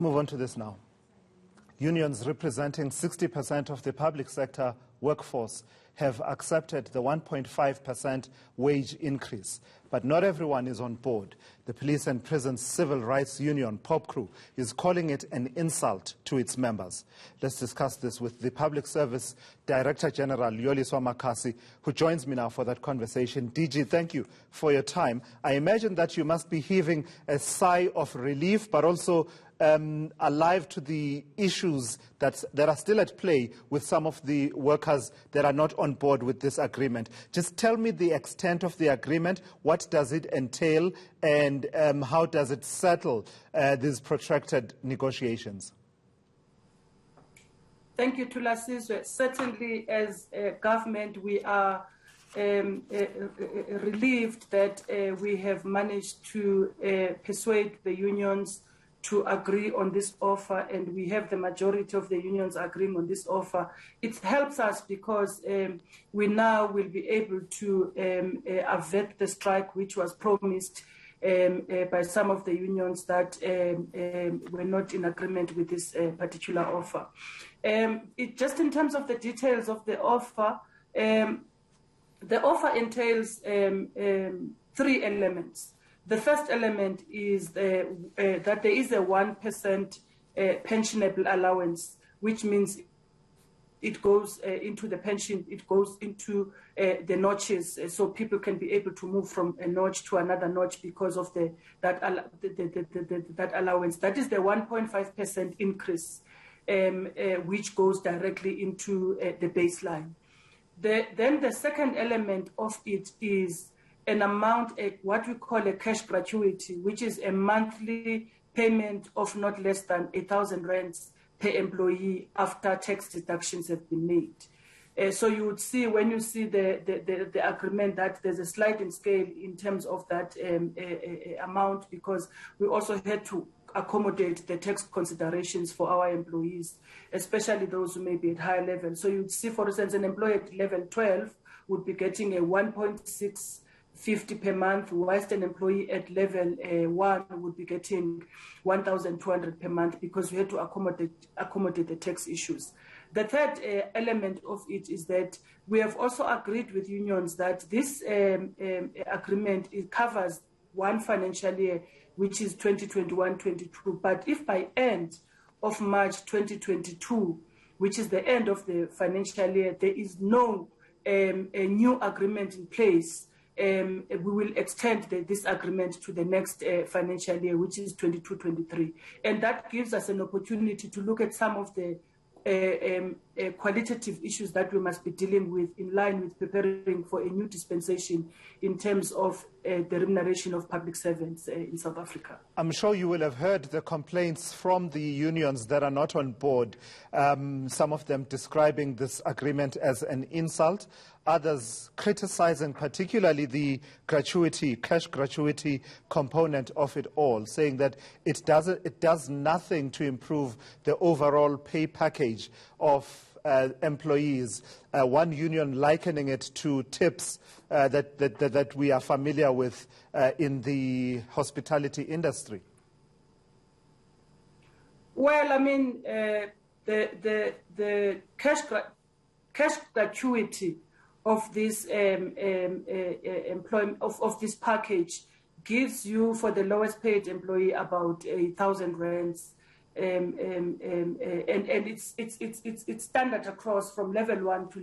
Move on to this now. Unions representing 60% of the public sector workforce have accepted the 1.5% wage increase. But not everyone is on board. The Police and Prisons Civil Rights Union, POPCRU, is calling it an insult to its members. Let's discuss this with the Public Service Director General, Yoliswa Makhasi, who joins me now for that conversation. DG, thank you for your time. I imagine that you must be heaving a sigh of relief, but also alive to the issues that are still at play with some of the workers that are not on board with this agreement. Just tell me the extent of the agreement, what does it entail, and how does it settle these protracted negotiations? Thank you, Thulasizwe. Certainly, as a government, we are relieved that we have managed to persuade the unions to agree on this offer, and we have the majority of the unions agreeing on this offer. It helps us because we now will be able to avert the strike which was promised by some of the unions that were not in agreement with this particular offer. Just in terms of the details of the offer entails 3 elements. The first element is that there is a 1% pensionable allowance, which means it goes into the pension, it goes into the notches, so people can be able to move from a notch to another notch because of that allowance. That is the 1.5% increase, which goes directly into the baseline. Then the second element of it is an amount, what we call a cash gratuity, which is a monthly payment of not less than 1,000 rands per employee after tax deductions have been made. So you would see, when you see the agreement, that there's a sliding scale in terms of that amount, because we also had to accommodate the tax considerations for our employees, especially those who may be at higher level. So you'd see, for instance, an employee at level 12 would be getting a 1.650 per month, whilst an employee at level 1 would be getting 1,200 per month, because we had to accommodate the tax issues. The third element of it is that we have also agreed with unions that this agreement, it covers one financial year, which is 2021-22. But if by end of March 2022, which is the end of the financial year, there is no a new agreement in place, we will extend this agreement to the next financial year, which is 22-23. And that gives us an opportunity to look at some of the qualitative issues that we must be dealing with in line with preparing for a new dispensation in terms of the remuneration of public servants in South Africa. I'm sure you will have heard the complaints from the unions that are not on board, some of them describing this agreement as an insult, others criticizing particularly the gratuity, cash gratuity component of it all, saying that it does nothing to improve the overall pay package of employees. One union likening it to tips that we are familiar with in the hospitality industry. Well, I mean, the cash gratuity of this employment of this package gives you, for the lowest paid employee, about 1,000 rands. And it's standard across from level 1 to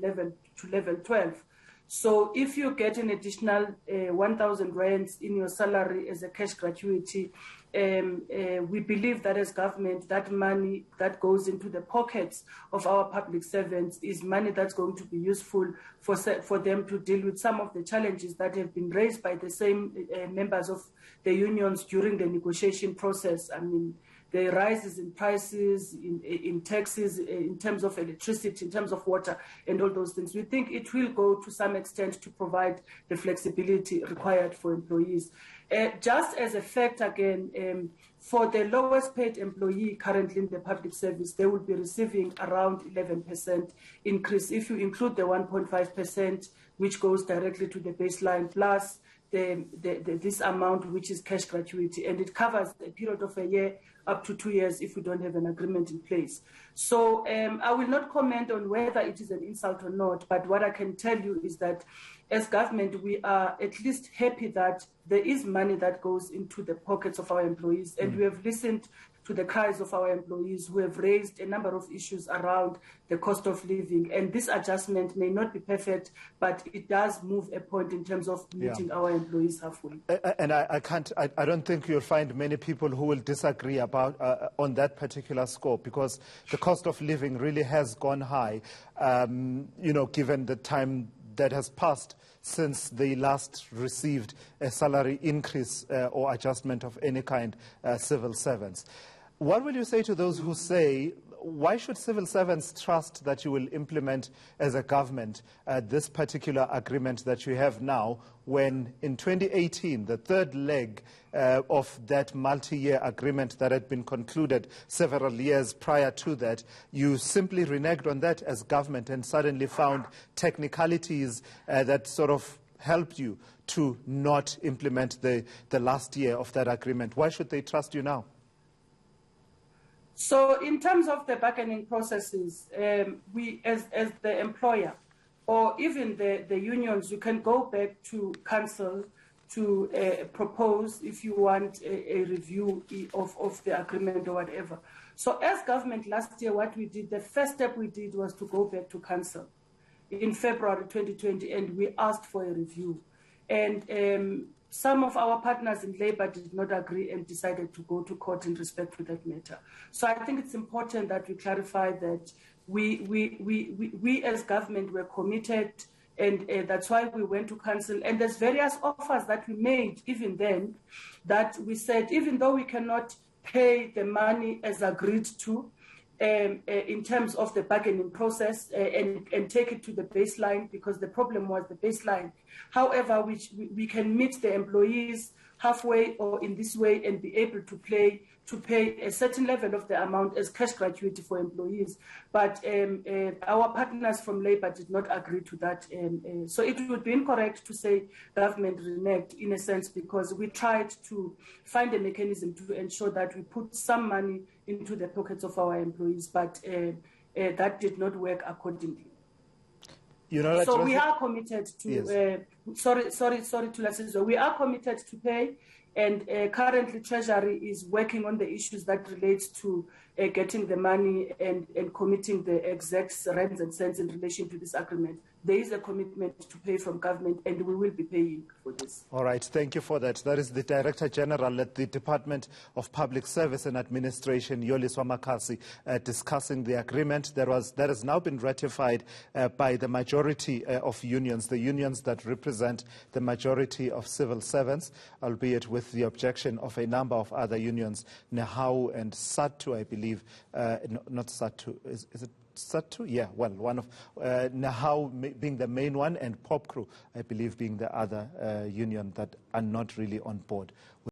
level 12. So if you get an additional 1,000 rands in your salary as a cash gratuity, we believe that as government, that money that goes into the pockets of our public servants is money that's going to be useful for them to deal with some of the challenges that have been raised by the same members of the unions during the negotiation process. I mean, the rises in prices, in taxes, in terms of electricity, in terms of water, and all those things. We think it will go to some extent to provide the flexibility required for employees. Just as a fact, again, for the lowest paid employee currently in the public service, they will be receiving around 11% increase. If you include the 1.5%, which goes directly to the baseline, plus this amount, which is cash gratuity, and it covers a period of a year up to 2 years if we don't have an agreement in place. So I will not comment on whether it is an insult or not, but what I can tell you is that as government, we are at least happy that there is money that goes into the pockets of our employees, and we have listened to the cries of our employees who have raised a number of issues around the cost of living. And this adjustment may not be perfect, but it does move a point in terms of meeting our employees halfway. And I don't think you'll find many people who will disagree about on that particular scope, because the cost of living really has gone high, given the time that has passed since they last received a salary increase or adjustment of any kind, civil servants. What will you say to those who say, why should civil servants trust that you will implement as a government this particular agreement that you have now, when in 2018, the third leg of that multi-year agreement that had been concluded several years prior to that, you simply reneged on that as government and suddenly found technicalities that sort of helped you to not implement the last year of that agreement? Why should they trust you now? So in terms of the bargaining processes, we as the employer or even the unions, you can go back to council to propose if you want a review of the agreement or whatever. So as government last year, what we did, the first step we did was to go back to council in February 2020, and we asked for a review. And some of our partners in Labour did not agree and decided to go to court in respect to that matter. So I think it's important that we clarify that we as government were committed, and that's why we went to council. And there's various offers that we made even then, that we said, even though we cannot pay the money as agreed to, in terms of the bargaining process and take it to the baseline, because the problem was the baseline. However, we can meet the employees halfway or in this way and be able to pay a certain level of the amount as cash gratuity for employees. But our partners from Labour did not agree to that. So it would be incorrect to say government reneged in a sense, because we tried to find a mechanism to ensure that we put some money into the pockets of our employees, but that did not work accordingly. So we are committed to, yes. Thulasizwe, we are committed to pay, and currently Treasury is working on the issues that relates to getting the money and committing the exact rands and cents in relation to this agreement. There is a commitment to pay from government, and we will be paying for this. All right, thank you for that. That is the Director General at the Department of Public Service and Administration, Yoliswa Makhasi, discussing the agreement that has now been ratified by the majority of unions, the unions that represent the majority of civil servants, albeit with the objection of a number of other unions, NEHAU and SATU, I believe. Not SATU, is it? SATU? Yeah, well, one of NEHAU being the main one, and POPCRU, I believe, being the other union that are not really on board.